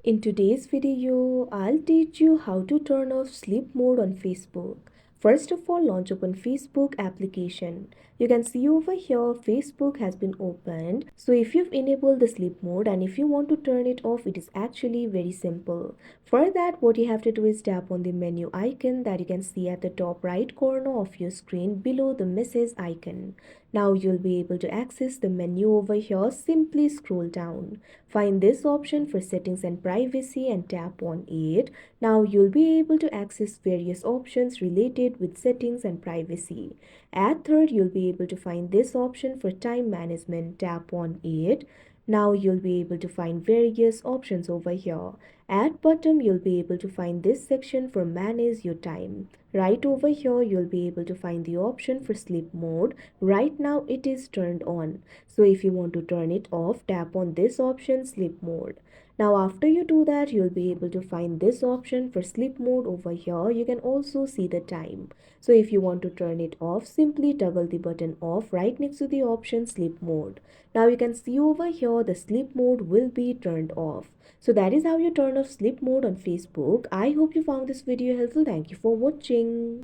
In today's video, I'll teach you how to turn off sleep mode on Facebook. First of all, launch open Facebook application. You can see over here Facebook has been opened. So if you've enabled the sleep mode and if you want to turn it off, it is actually very simple. For that, what you have to do is tap on the menu icon that you can see at the top right corner of your screen below the message icon. Now you'll be able to access the menu over here. Simply scroll down. Find this option for settings and privacy and tap on it. Now you'll be able to access various options related with settings and privacy. At third, you'll be able to find this option for time management. Tap on it. Now you'll be able to find various options over here. At bottom, you'll be able to find this section for manage your time. Right over here, you'll be able to find the option for sleep mode. Right now, it is turned on. So if you want to turn it off, tap on this option sleep mode. Now after you do that, you'll be able to find this option for sleep mode over here. You can also see the time. So if you want to turn it off, simply toggle the button off right next to the option sleep mode. Now you can see over here the sleep mode will be turned off. So that is how you turn off sleep mode on Facebook. I hope you found this video helpful. Thank you for watching.